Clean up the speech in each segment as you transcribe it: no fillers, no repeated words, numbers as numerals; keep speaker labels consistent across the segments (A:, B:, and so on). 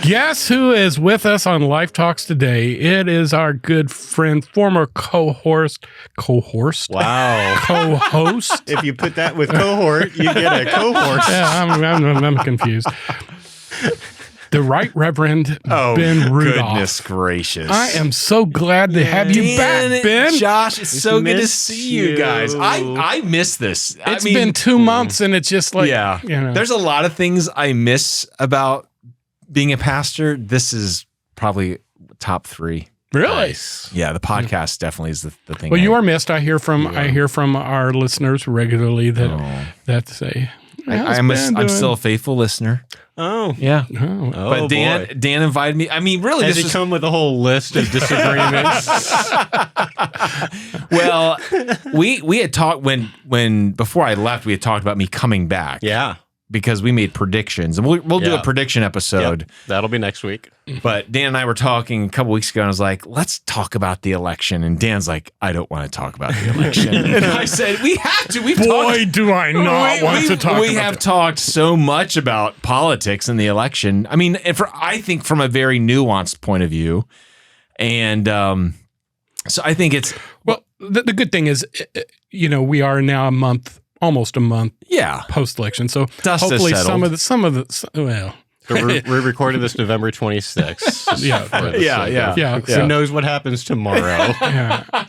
A: Guess who is with us on Life Talks today? It is our good friend, former co-host.
B: Wow.
A: Co-host.
B: If you put that with cohort, you get a cohort.
A: Yeah, I'm confused. The Right Reverend Ben Rudolph.
C: Goodness gracious.
A: I am so glad to have you back, Ben.
C: Josh, it's so good to see you guys. I miss this.
A: It's been 2 months and it's just like,
C: There's a lot of things I miss about being a pastor. This is probably top 3.
A: Really?
C: Nice. Yeah, the podcast definitely is the thing.
A: Well, you are missed. I hear from our listeners regularly that say,
C: I'm still a faithful listener.
B: Oh.
C: Yeah.
A: Oh.
C: But Dan invited me. I mean, really,
B: Has he come with a whole list of disagreements?
C: Well, we had talked when before I left, we had talked about me coming back.
B: Yeah.
C: Because we made predictions. And we'll do a prediction episode.
B: Yep. That'll be next week.
C: But Dan and I were talking a couple weeks ago, and I was like, let's talk about the election. And Dan's like, I don't want to talk about the election. And I said, we have to.
A: Do I not want to talk about it.
C: We have talked so much about politics and the election. I mean, I think from a very nuanced point of view. And so I think it's...
A: Well, the good thing is, we are now almost a month post-election. So hopefully some of the
B: So we're recording this November 26th.
A: Yeah.
B: Who knows what happens tomorrow?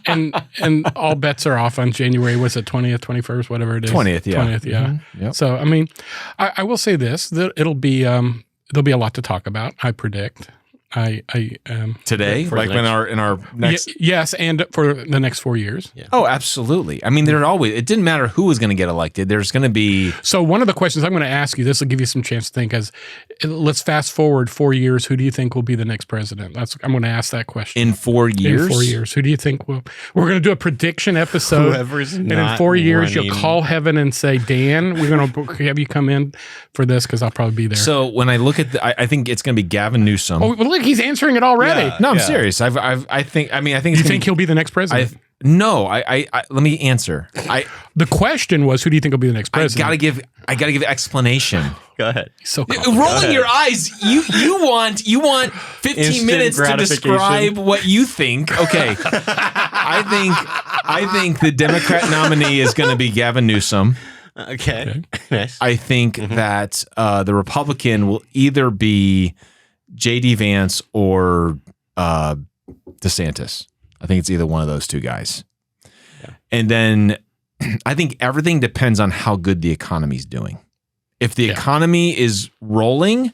A: And all bets are off on January. What's it, 20th, 21st, whatever it is?
C: 20th, yeah.
A: 20th, yeah.
C: Mm-hmm. Yep.
A: So, I mean, I will say this, that there'll be a lot to talk about, I predict.
C: Today, like in our next,
A: yes, and for the next 4 years.
C: Yeah. Oh, absolutely. I mean, it didn't matter who was going to get elected. There's going to be.
A: So one of the questions I'm going to ask you, this will give you some chance to think. Let's fast forward 4 years. Who do you think will be the next president? I'm going to ask that question.
C: In 4 years.
A: In 4 years, who do you think will? We're going to do a prediction episode.
B: Whoever's
A: and in 4 years, you'll call heaven and say, Dan, we're going to have you come in for this because I'll probably be there.
C: So when I look at I think it's going to be Gavin Newsom.
A: Oh, well, look, he's answering it already.
C: Yeah, no, I'm serious. I think. You
A: think he'll be the next president?
C: No. Let me answer.
A: The question was, who do you think will be the next president?
C: I gotta give explanation.
B: Go ahead.
A: So
C: rolling your eyes. You want 15
B: Instant
C: minutes to describe what you think. Okay. I think the Democrat nominee is going to be Gavin Newsom.
B: Okay. Nice.
C: I think that the Republican will either be J.D. Vance or DeSantis. I think it's either one of those two guys. Yeah. And then I think everything depends on how good the economy's doing. If the economy is rolling,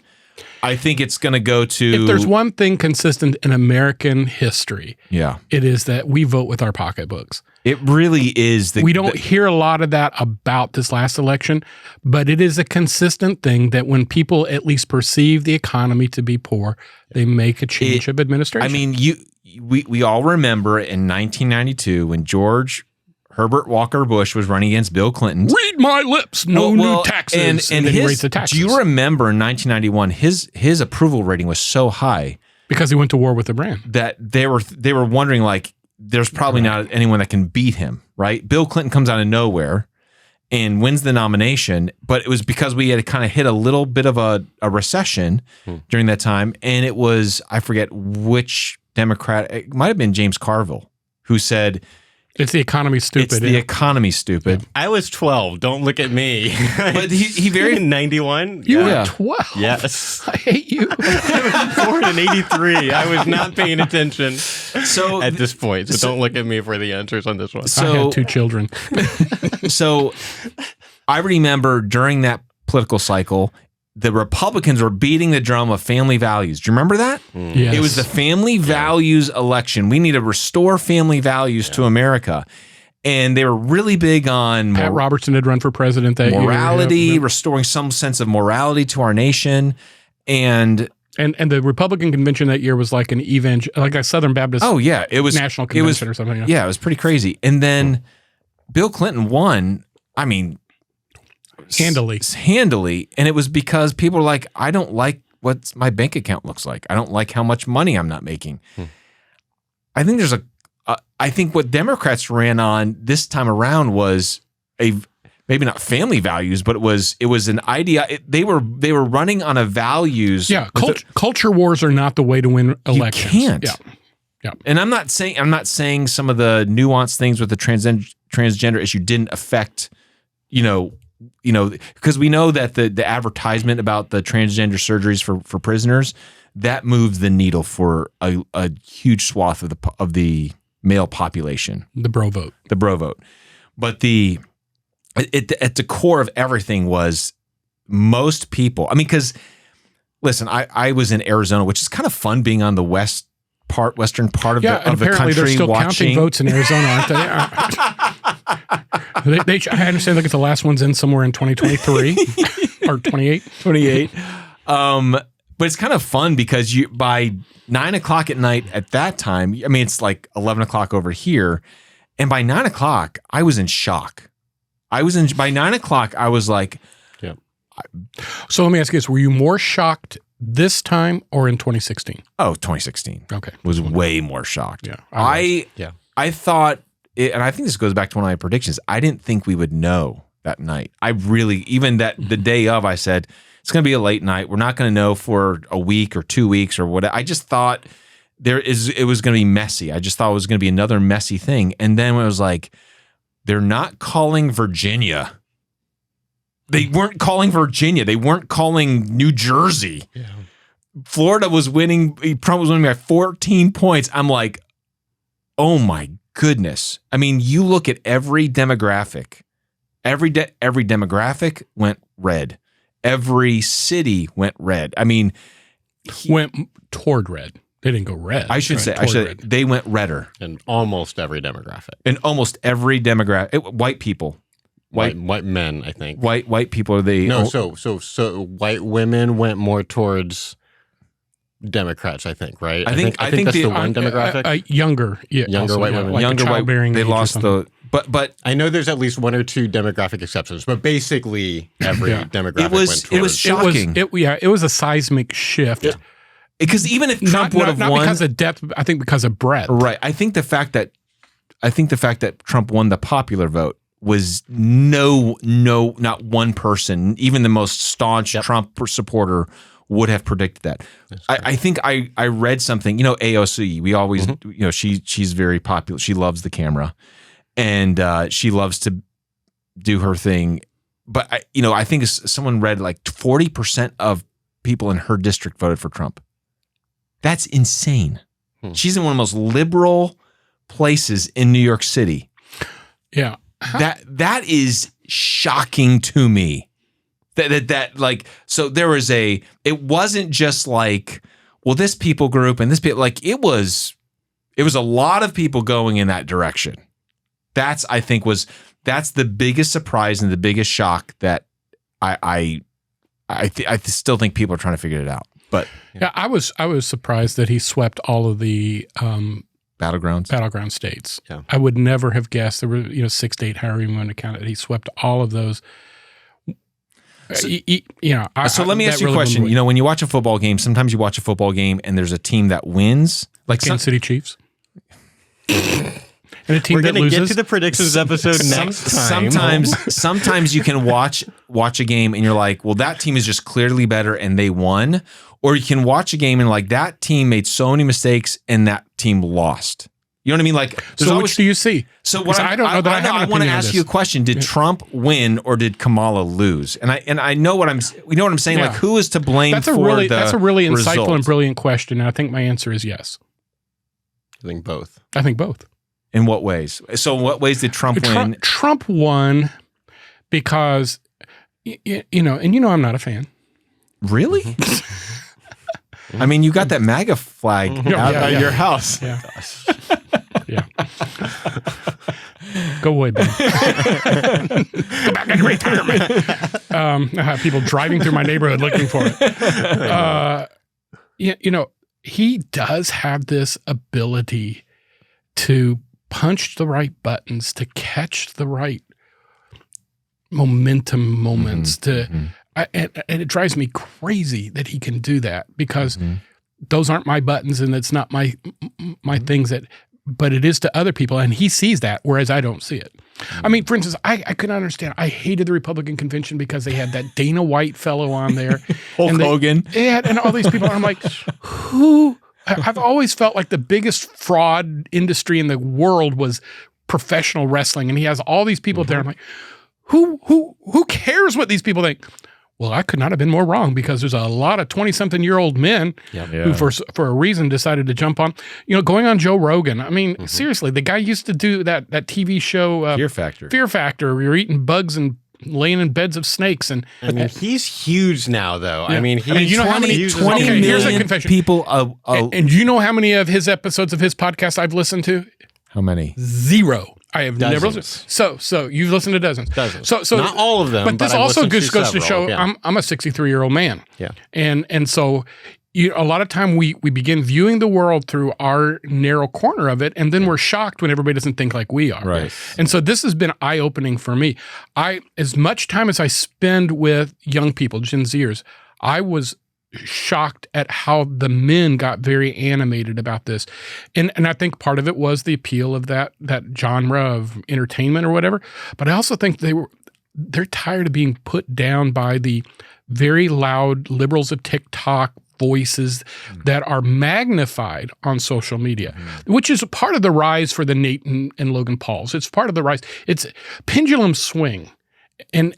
C: I think it's going to go to...
A: If there's one thing consistent in American history, it is that we vote with our pocketbooks.
C: It really is.
A: We don't hear a lot of that about this last election, but it is a consistent thing that when people at least perceive the economy to be poor, they make a change of administration.
C: I mean, we all remember in 1992 when George Herbert Walker Bush was running against Bill Clinton.
A: Read my lips, new taxes.
C: And he raised the taxes. Do you remember in 1991, his approval rating was so high
A: because he went to war with Iran
C: that they were wondering, like, there's probably not anyone that can beat him, right? Bill Clinton comes out of nowhere and wins the nomination, but it was because we had kind of hit a little bit of a recession during that time, and it was, I forget which Democrat, it might have been James Carville, who said,
A: it's the economy stupid.
C: It's the economy stupid.
B: Yeah. I was 12. Don't look at me.
C: But he very...
B: In 91?
A: You were 12?
B: Yes.
A: I hate you.
B: I was born in 83. I was not paying attention at this point. So don't look at me for the answers on this one.
A: I had 2 children.
C: So I remember during that political cycle, the Republicans were beating the drum of family values. Do you remember that?
A: Yes.
C: It was the family values election. We need to restore family values to America. And they were really big on...
A: Pat Robertson had run for president that
C: morality,
A: year.
C: restoring some sense of morality to our nation. And
A: the Republican convention that year was like like a Southern Baptist
C: it was
A: national convention or something.
C: Yeah, it was pretty crazy. And then Bill Clinton won, I mean... handily, and it was because people were like, I don't like what my bank account looks like. I don't like how much money I'm not making. I think there's I think what Democrats ran on this time around was a maybe not family values, but it was an idea. They were running on a values.
A: Yeah, culture wars are not the way to win elections.
C: You can't.
A: Yeah.
C: And I'm not saying some of the nuanced things with the transgender issue didn't affect, because we know that the advertisement about the transgender surgeries for prisoners, that moves the needle for a huge swath of the male population.
A: The bro vote.
C: But at the core of everything was most people. I mean, because listen, I was in Arizona, which is kind of fun being on the western part of the country.
A: Apparently they're still counting votes in Arizona, aren't they? I understand. Look at the last one's in somewhere in 2023 or 28.
C: But it's kind of fun because by 9 o'clock at night at that time, I mean, it's like 11 o'clock over here. And by 9 o'clock, I was in shock. By 9 o'clock, I was like,
B: yeah.
C: So
A: let me ask you this. Were you more shocked this time or in 2016?
C: Oh, 2016.
A: Okay.
C: Was way more shocked.
A: Yeah.
C: I thought, and I think this goes back to one of my predictions, I didn't think we would know that night. I really, even the day of, I said, it's going to be a late night. We're not going to know for a week or 2 weeks or whatever. I just thought it was going to be messy. I just thought it was going to be another messy thing. And then when it was like, they're not calling Virginia. They weren't calling Virginia. They weren't calling New Jersey.
A: Yeah.
C: Florida was winning. Trump was winning by 14 points. I'm like, oh my goodness. I mean, you look at every demographic. Every demographic went red. Every city went red. I mean,
A: went toward red. They didn't go red.
C: I should say they went redder.
B: In almost every demographic.
C: White people.
B: White men, I think.
C: White people are the
B: so white women went more towards Democrats, I think, right?
C: I think
B: that's the one demographic.
A: Younger white women.
B: Like
C: younger white. They lost but
B: I know there's at least one or two demographic exceptions, but basically every demographic went towards.
C: It was shocking.
A: It was a seismic shift.
C: Yeah. Because even if Trump would have won,
A: not because of depth, I think because of breadth.
C: Right. I think the fact that Trump won the popular vote was not one person, even the most staunch Trump supporter, would have predicted that. I think I read something. AOC. We always, she's very popular. She loves the camera, and she loves to do her thing. But I think someone read like 40% of people in her district voted for Trump. That's insane. She's in one of the most liberal places in New York City.
A: Yeah.
C: That is shocking to me. So there was it wasn't just like, well, this people group and this people, like it was a lot of people going in that direction. That's the biggest surprise and the biggest shock that I still think people are trying to figure it out. But
A: yeah, I was surprised that he swept all of the battleground states.
B: Yeah.
A: I would never have guessed. There were 6 to 8, however you want to count it. He swept all of those.
C: So let me ask you a question. When you watch a football game, sometimes you watch a football game and there's a team that wins, like
A: Kansas City Chiefs. And a team
B: We're
A: that
B: going to
A: loses.
B: get to the predictions episode next time.
C: Sometimes you can watch a game and you're like, well, that team is just clearly better and they won. Or you can watch a game and like that team made so many mistakes and that team lost. You know what I mean? Like,
A: so which do you see?
C: So what I don't know that I want to ask you a question. Did Trump win or did Kamala lose? And I know what I'm saying. Yeah. Like, who is to blame
A: that's a really insightful
C: result?
A: And brilliant question. And I think my answer is yes.
B: I think both.
C: In what ways? So in what ways did Trump win?
A: Trump won because, I'm not a fan.
C: Really? I mean, you got that MAGA flag out of your house.
A: Yeah. Yeah. Go away, Ben. Go back into retirement. I have people driving through my neighborhood looking for it. He does have this ability to punch the right buttons, to catch the right momentum moments, and it drives me crazy that he can do that because those aren't my buttons and it's not my things but it is to other people, and he sees that, whereas I don't see it. I mean, for instance, I could not understand. I hated the Republican convention because they had that Dana White fellow on there.
C: Hulk Hogan.
A: And all these people. I'm like, who? I've always felt like the biggest fraud industry in the world was professional wrestling. And he has all these people there. I'm like, who cares what these people think? Well, I could not have been more wrong because there's a lot of 20-something-year-old men who, for a reason, decided to jump on. Going on Joe Rogan. I mean, seriously, the guy used to do that TV show,
C: Fear Factor.
A: Fear Factor. We were eating bugs and laying in beds of snakes. And
B: I mean, he's huge now, though.
A: Yeah.
B: I mean, he's
C: 20
A: million
C: here's
A: a confession.
C: people.
A: And do you know how many of his episodes of his podcast I've listened to?
C: How many?
A: 0. I have
B: Dozens.
A: never listened. So you've listened to dozens. So
B: not all of them.
A: But this
B: I've
A: also
B: listened
A: just goes to
B: several,
A: show
B: yeah.
A: I'm a 63-year-old man.
B: Yeah.
A: And so a lot of time we begin viewing the world through our narrow corner of it, and then we're shocked when everybody doesn't think like we are.
C: Right.
A: And so this has been eye-opening for me. As much time as I spend with young people, Gen Zers, I was shocked at how the men got very animated about this. And I think part of it was the appeal of that genre of entertainment or whatever. But I also think they're tired of being put down by the very loud liberals of TikTok voices that are magnified on social media, which is part of the rise for the Nate and Logan Pauls. It's part of the rise. It's pendulum swing. And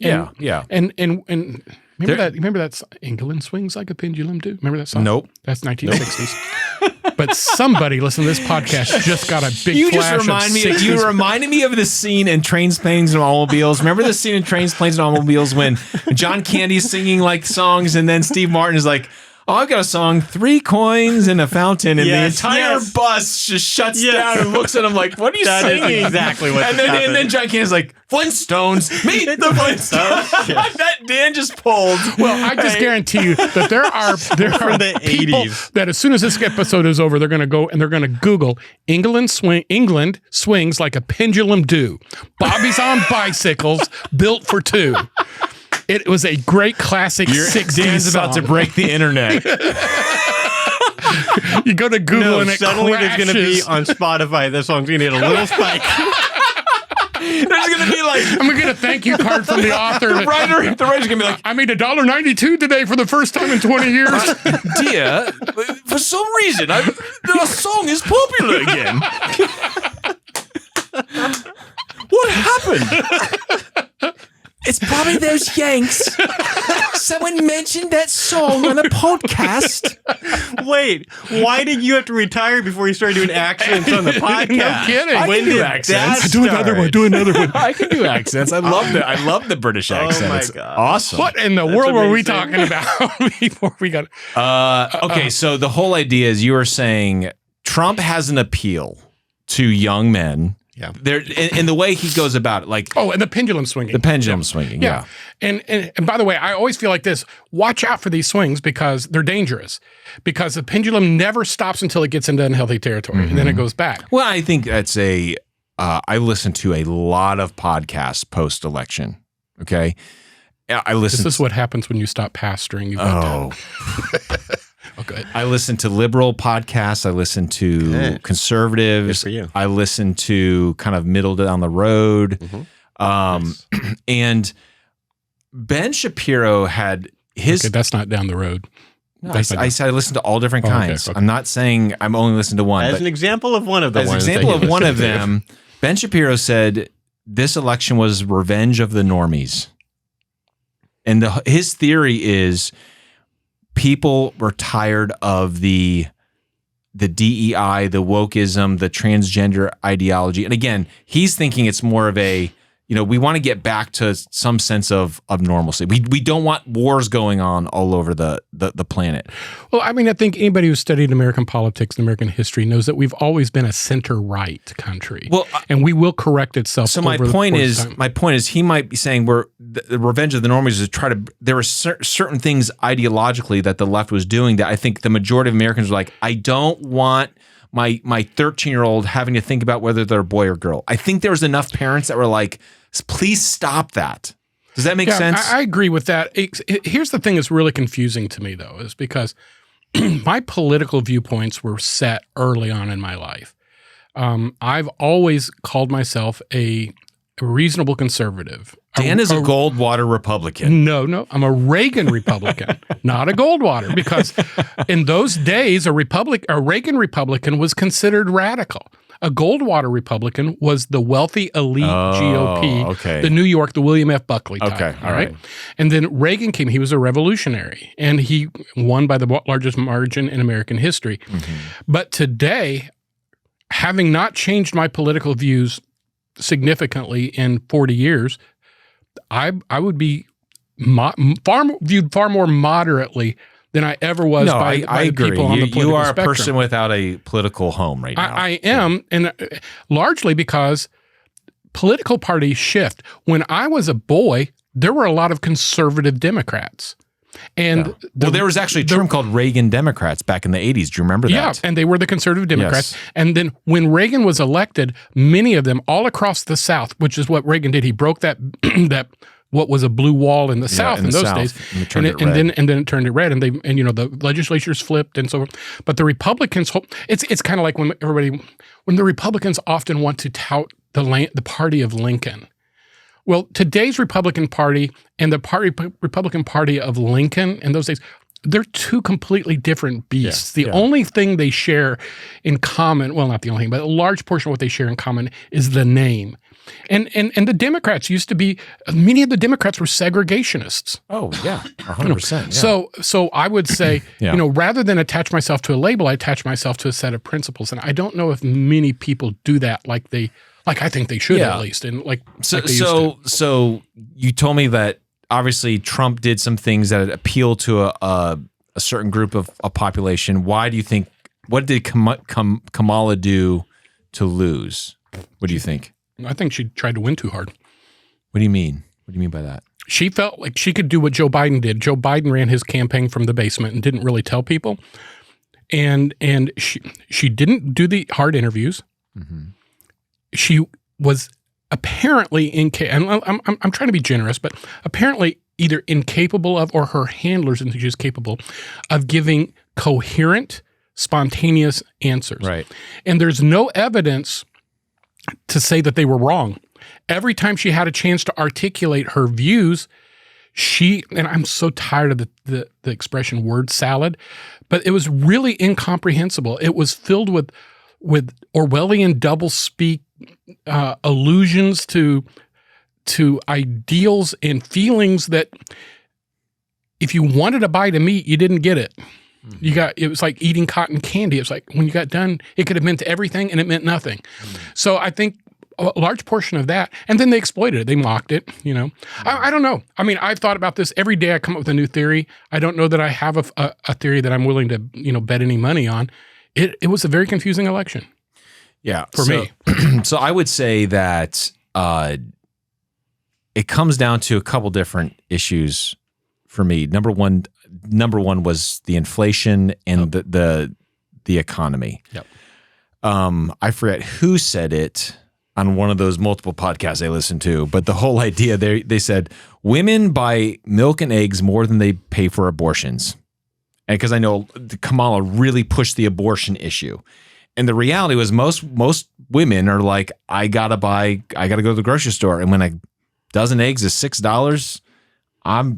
A: remember that song, England swings like a pendulum do? Remember that song?
C: Nope.
A: That's 1960s. But somebody listening to this podcast just got a big flash of 60s.
C: You reminded me of the scene in Trains, Planes, and Automobiles. Remember the scene in Trains, Planes, and Automobiles when John Candy's singing like songs and then Steve Martin is like, oh, I've got a song, 3 coins in a fountain, and the entire bus just shuts down and looks at him like, what are you singing?
B: That is exactly what
C: and then John Candy's like, Flintstones, meet the Flintstones. That Dan just pulled.
A: Well, I just guarantee you that there are
B: the
A: people
B: 80s.
A: that as soon as this episode is over, they're going to go and they're going to Google England swings like a pendulum do. Bobby's on bicycles, built for 2. It was a great classic 60s
C: Dan's about to break the internet.
A: You go to Google and it
B: suddenly
A: crashes.
B: there's going to be on Spotify, this song's going to get a little spike.
C: There's going to be like...
A: I'm going to get a thank you card from the author.
C: The writer's going to be like,
A: I made $1.92 today for the first time in 20 years.
C: dear, for some reason, the song is popular again. What happened? It's probably those Yanks. Someone mentioned that song on a podcast.
B: Wait, why did you have to retire before you started doing accents on the podcast?
A: No kidding.
B: When did that
A: Do another one. Do another one.
C: I can do accents. I love that. I love the British accent.
B: my
C: It's
B: God.
C: awesome.
A: What in the world were we
B: amazing.
A: talking about before we got?
C: Okay, so the whole idea is you were saying Trump has an appeal to young men.
B: Yeah.
C: There in the way he goes about it, like
A: Oh, and the pendulum swinging.
C: the pendulum swinging. Yeah.
A: And by the way, I always feel like this. Watch out for these swings because they're dangerous. Because the pendulum never stops until it gets into unhealthy territory, and then it goes back.
C: Well, I think that's I listen to a lot of podcasts post-election. Okay. I listen.
A: This is what happens when you stop pastoring. You've got to. Oh, good.
C: I listen to liberal podcasts. I listen to
B: Good.
C: conservatives.
B: Good for you.
C: I listen to kind of middle down the road.
B: Nice.
C: And Ben Shapiro had his.
A: Okay, that's not down the road.
C: No, I said I listen to all different kinds.
A: Okay.
C: I'm not saying I'm only listening to one.
B: As
C: but
B: an example of one of the
C: as an
B: ones.
C: example
B: that
C: of
B: you
C: one of
B: listened to.
C: them, Ben Shapiro said this election was revenge of the normies. And his theory is people were tired of the DEI, the wokeism, the transgender ideology. And again, he's thinking it's more of a, we want to get back to some sense of normalcy. We don't want wars going on all over the planet.
A: Well, I mean, I think anybody who's studied American politics and American history knows that we've always been a center-right country.
C: Well,
A: and we will correct itself.
C: So
A: over
C: my
A: the
C: point
A: course of time.
C: is he might be saying the revenge of the normies is there were certain things ideologically that the left was doing that I think the majority of Americans were like, I don't want my 13-year-old having to think about whether they're a boy or girl. I think there was enough parents that were like, please stop that. Does that make sense?
A: I agree with that. Here's the thing that's really confusing to me, though, is because my political viewpoints were set early on in my life. I've always called myself a a reasonable conservative.
C: Dan is a Goldwater Republican.
A: No, I'm a Reagan Republican, not a Goldwater, because in those days, a Reagan Republican was considered radical. A Goldwater Republican was the wealthy elite GOP,
C: okay.
A: the New York, the William F. Buckley type.
C: Okay,
A: all right. And then Reagan came. He was a revolutionary, and he won by the largest margin in American history. Mm-hmm. But today, having not changed my political views significantly in 40 years, I would be viewed far more moderately than I ever was by the people on the political spectrum.
C: You are a person without a political home right now.
A: I am, and largely because political parties shift. When I was a boy, there were a lot of conservative Democrats. And
C: there was actually a term called Reagan Democrats back in the 80s. Do you remember that?
A: Yeah, and they were the conservative Democrats.
C: Yes.
A: And then when Reagan was elected, many of them all across the South, which is what Reagan did, he broke that what was a blue wall in the South in those days, and then it turned it red, and the legislatures flipped and so on. But the Republicans, it's kind of like when the Republicans often want to tout the party of Lincoln. Well, today's Republican Party and the Republican Party of Lincoln in those days, they're two completely different beasts. The only thing they share in common, well, not the only thing, but a large portion of what they share in common is the name. And the Democrats used to be, many of the Democrats were segregationists.
C: Oh, yeah, 100%. Yeah.
A: So I would say, rather than attach myself to a label, I attach myself to a set of principles. And I don't know if many people do that like I think they should at least. And
C: So you told me that obviously Trump did some things that appeal to a certain group of a population. Why do you think, what did Kamala do to lose? What do you think?
A: I think she tried to win too hard.
C: What do you mean? What do you mean by that?
A: She felt like she could do what Joe Biden did. Joe Biden ran his campaign from the basement and didn't really tell people. And she didn't do the hard interviews. Mm-hmm. She was apparently and I'm trying to be generous, but apparently either incapable of, or her handlers didn't think she was capable of giving coherent, spontaneous answers.
C: Right.
A: And there's no evidence to say that they were wrong. Every time she had a chance to articulate her views, and I'm so tired of the expression word salad, but it was really incomprehensible. It was filled with Orwellian doublespeak, allusions to ideals and feelings that if you wanted a bite of meat, you didn't get it. It was like eating cotton candy. It's like when you got done, it could have meant everything and it meant nothing. So I think a large portion of that, and then they exploited it. They mocked it, I don't know. I mean, I've thought about this every day. I come up with a new theory. I don't know that I have a theory that I'm willing to, bet any money on. It was a very confusing election.
C: Yeah.
A: For me.
C: So I would say that it comes down to a couple different issues for me. Number one was the inflation and the economy.
A: Yep.
C: I forget who said it on one of those multiple podcasts I listened to, but the whole idea they said women buy milk and eggs more than they pay for abortions. And because I know Kamala really pushed the abortion issue. And the reality was most women are like, I gotta go to the grocery store, and when a dozen eggs is $6,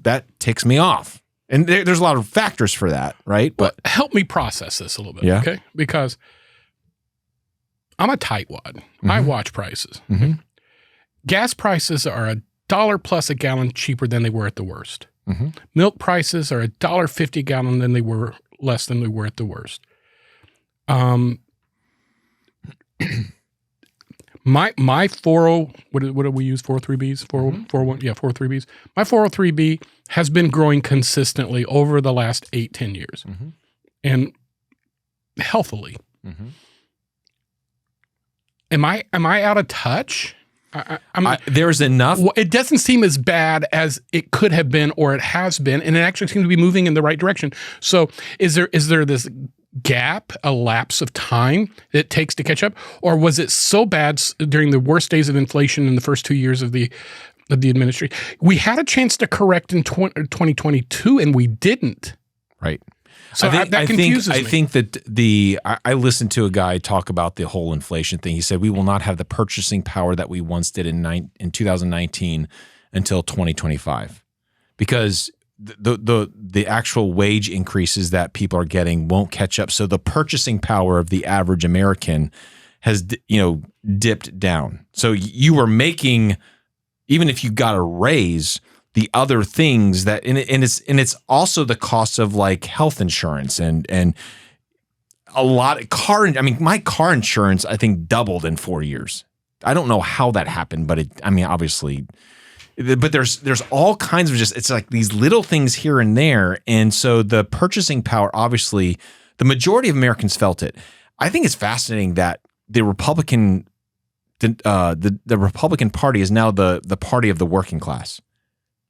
C: that ticks me off. And there's a lot of factors for that, right? But
A: help me process this a little bit, okay? Because I'm a tightwad. Mm-hmm. I watch prices. Mm-hmm. Gas prices are $1 plus a gallon cheaper than they were at the worst. Mm-hmm. Milk prices are $1.50 a gallon than they were less than they were at the worst. My 40, what do we use? 403Bs? 401? Yeah, 403Bs. My 403B has been growing consistently over the last 8-10 years, and healthily. Mm-hmm. Am I out of touch?
C: There's enough.
A: It doesn't seem as bad as it could have been or it has been, and it actually seems to be moving in the right direction. So is there this gap, a lapse of time that it takes to catch up, or was it so bad during the worst days of inflation in the first 2 years of the administration? We had a chance to correct in 2022, and we didn't.
C: Right.
A: So that confuses me.
C: I think that I listened to a guy talk about the whole inflation thing. He said we will not have the purchasing power that we once did in 2019 until 2025, because the actual wage increases that people are getting won't catch up. So the purchasing power of the average American has, dipped down. So you were making, even if you got a raise, the other things that, and it's also the cost of like health insurance and a lot of my car insurance, I think, doubled in 4 years. I don't know how that happened, but obviously. But there's all kinds of it's like these little things here and there. And so the purchasing power, obviously, the majority of Americans felt it. I think it's fascinating that the Republican Party is now the party of the working class.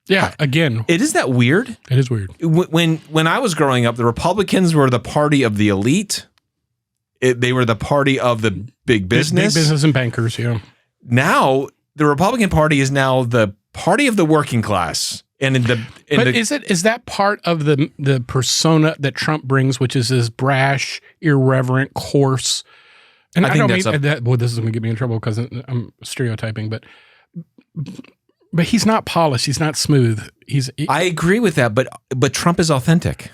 A: Yeah, again.
C: Is that weird?
A: It is weird.
C: When I was growing up, the Republicans were the party of the elite. They were the party of the big business.
A: Big business and bankers, yeah.
C: Now, the Republican Party is now the party of the working class,
A: is that part of the persona that Trump brings, which is this brash, irreverent, coarse? And I don't mean that. Well, this is going to get me in trouble because I'm stereotyping, but he's not polished. He's not smooth.
C: I agree with that, but Trump is authentic.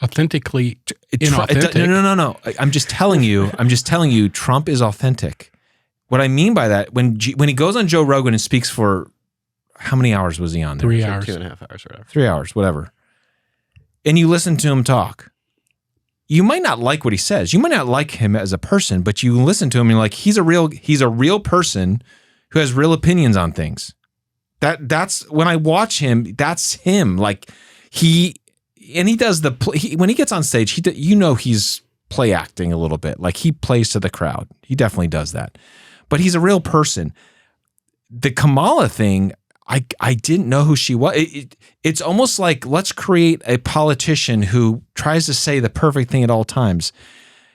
A: Authentically inauthentic.
C: No. I'm just telling you. Trump is authentic. What I mean by that, when he goes on Joe Rogan and speaks for, how many hours was he on there?
A: 3 hours.
B: 2.5 hours, whatever.
C: 3 hours, whatever. And you listen to him talk. You might not like what he says. You might not like him as a person, but you listen to him and you're like, he's a real person who has real opinions on things. That's when I watch him, that's him. Like he does when he gets on stage, he's play acting a little bit. Like he plays to the crowd. He definitely does that. But he's a real person. The Kamala thing, I didn't know who she was. It's almost like, let's create a politician who tries to say the perfect thing at all times.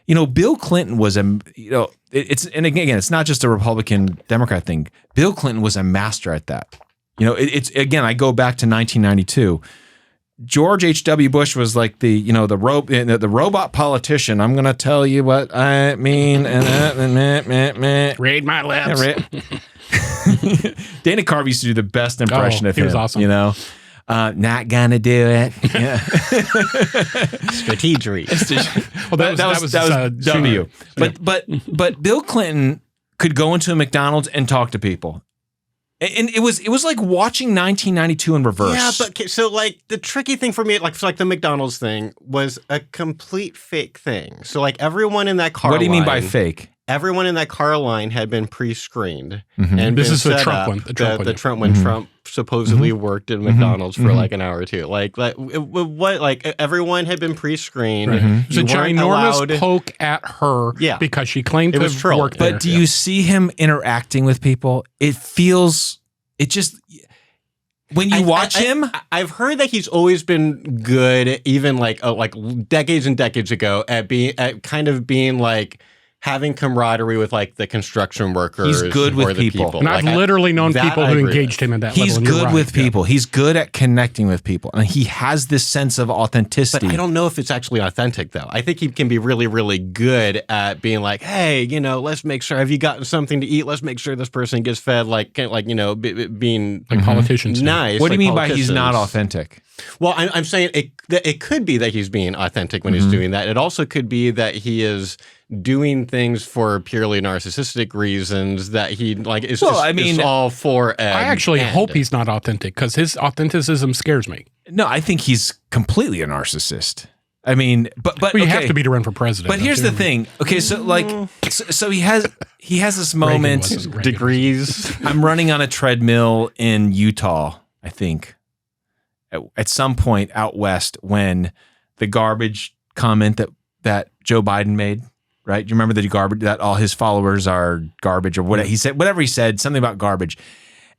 C: Bill Clinton was and again, it's not just a Republican Democrat thing. Bill Clinton was a master at that. It's again, I go back to 1992. George H.W. Bush was like the robot politician. I'm going to tell you what I mean.
A: Read my lips.
C: Dana Carvey used to do the best impression of him.
A: He was awesome.
C: Not gonna do it. Yeah.
B: Strategery.
C: Well, that was W. But Bill Clinton could go into a McDonald's and talk to people. And it was like watching 1992 in reverse.
B: Yeah, but so like the tricky thing for me, like the McDonald's thing was a complete fake thing. So like everyone in that car
C: What do you mean by fake?
B: Everyone in that car line had been pre-screened.
C: Mm-hmm.
B: And
A: this is the Trump
B: up,
A: one.
B: The Trump when Trump supposedly worked at McDonald's for like an hour or two. Like everyone had been pre-screened.
A: It's a ginormous poke at her because she claimed to have worked there.
C: But do you see him interacting with people? When you watch him,
B: I've heard that he's always been good, even like decades and decades ago, at kind of being like having camaraderie with like the construction workers.
C: He's good with people.
A: And I've literally known people who engaged him in that level.
C: He's good with people. He's good at connecting with people. And he has this sense of authenticity.
B: But I don't know if it's actually authentic, though. I think he can be really, really good at being like, hey, let's make sure, have you gotten something to eat? Let's make sure this person gets fed, being
A: like politicians.
B: Nice.
C: What do you mean by he's not authentic?
B: Well, I'm saying it could be that he's being authentic when he's doing that. It also could be that he is doing things for purely narcissistic reasons that he is all for.
A: I actually hope he's not authentic because his authenticism scares me.
C: No, I think he's completely a narcissist. I mean, but
A: you have to be to run for president.
C: But here's the thing. Okay, so he has this moment.
B: Degrees.
C: I'm running on a treadmill in Utah, I think, at some point out west when the garbage comment that Joe Biden made. Right? Do you remember the garbage that all his followers are garbage or whatever he said? Whatever he said, something about garbage.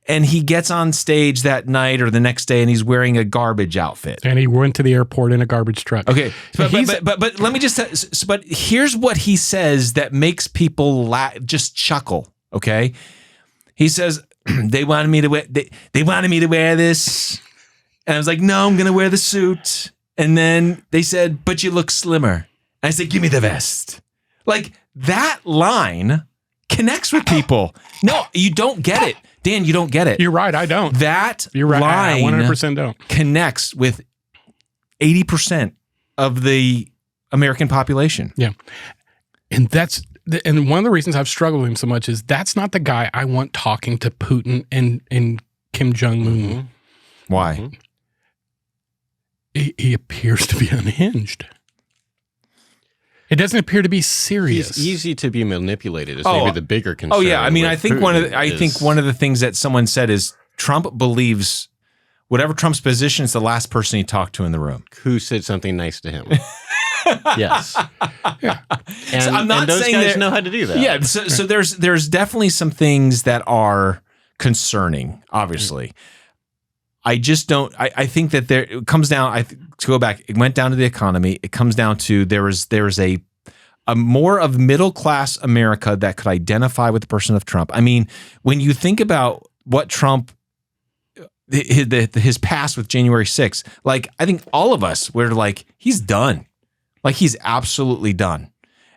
C: And he gets on stage that night or the next day, and he's wearing a garbage outfit.
A: And he went to the airport in a garbage truck.
C: Okay, but let me just. But here's what he says that makes people just chuckle. Okay, he says they wanted me to wear. They wanted me to wear this, and I was like, no, I'm going to wear the suit. And then they said, but you look slimmer. And I said, give me the vest. Like, that line connects with people. No, you don't get it. Dan, you don't get it.
A: You're right. I don't.
C: That
A: You're right.
C: line
A: I 100% don't.
C: connects with 80% of the American population.
A: Yeah. And one of the reasons I've struggled with him so much is that's not the guy I want talking to Putin and Kim Jong-un.
C: Why?
A: He appears to be unhinged. It doesn't appear to be serious.
B: He's easy to be manipulated. Is maybe the bigger concern.
C: Oh yeah, I mean, I think one of the things that someone said is Trump believes whatever Trump's position is the last person he talked to in the room.
B: Who said something nice to him? Yes.
A: Yeah.
B: And,
C: so I'm not
B: and those
C: saying
B: guys
C: that,
B: know how to do that.
C: Yeah. So there's definitely some things that are concerning. Obviously, I just don't. I think that it comes down. To go back, it went down to the economy. It comes down to there's a more of middle class America that could identify with the person of Trump. I mean, when you think about what Trump. His past with January 6th, like I think all of us were like, he's done. Like he's absolutely done.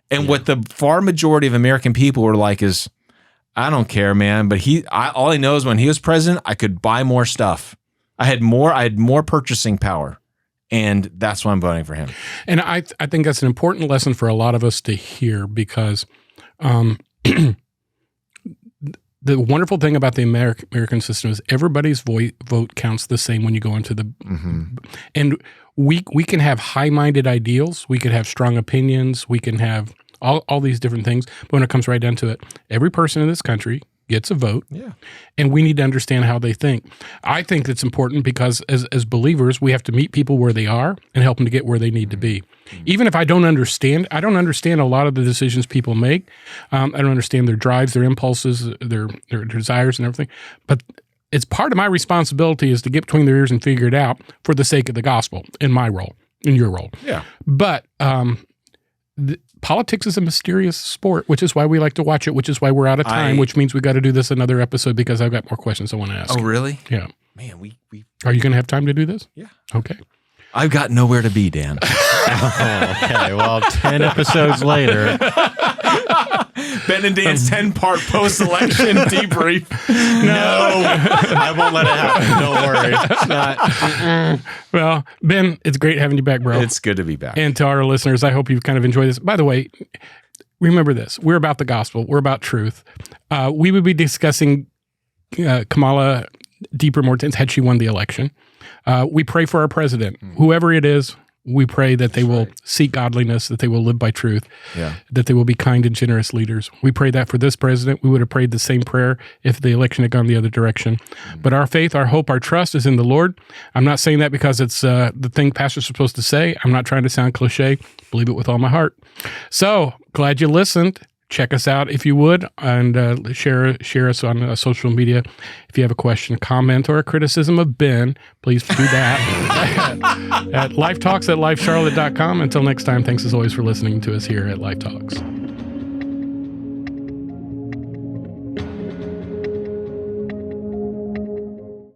C: And what the far majority of American people were like is, I don't care, man. But all I know is when he was president, I could buy more stuff. I had more purchasing power. And that's why I'm voting for him. And
A: I think that's an important lesson for a lot of us to hear because the wonderful thing about the American system is everybody's vote counts the same when you go into the and we can have high-minded ideals, we could have strong opinions, we can have all these different things, but when it comes right down to it, every person in this country gets a vote, and we need to understand how they think. I think it's important because as believers, we have to meet people where they are and help them to get where they need to be. Even if I don't understand a lot of the decisions people make. I don't understand their drives, their impulses, their desires and everything. But it's part of my responsibility is to get between their ears and figure it out for the sake of the gospel in my role, in your role.
C: Yeah.
A: But politics is a mysterious sport, which is why we like to watch it, which is why we're out of time, which means we got to do this another episode because I've got more questions I want to ask.
C: Oh, really?
A: Yeah.
C: Man, we
A: Are you going to have time to do this?
C: Yeah.
A: Okay.
C: I've got nowhere to be, Dan.
B: Okay, well, 10 episodes later.
C: Ben and Dan's 10-part post-election debrief.
B: No, I won't let it happen. Don't worry. It's not.
A: Well, Ben, it's great having you back, bro.
C: It's good to be back.
A: And to our listeners, I hope you've kind of enjoyed this. By the way, remember this. We're about the gospel. We're about truth. We would be discussing Kamala deeper, more intense had she won the election. We pray for our president. Whoever it is, we pray that they will seek godliness, that they will live by truth, that they will be kind and generous leaders. We pray that for this president. We would have prayed the same prayer if the election had gone the other direction. But our faith, our hope, our trust is in the Lord. I'm not saying that because it's the thing pastors are supposed to say. I'm not trying to sound cliche. Believe it with all my heart. So glad you listened. Check us out if you would, and share us on social media. If you have a question, comment, or a criticism of Ben, please do that at LifeTalks@LifeCharlotte.com. Until next time, thanks as always for listening to us here at Life Talks.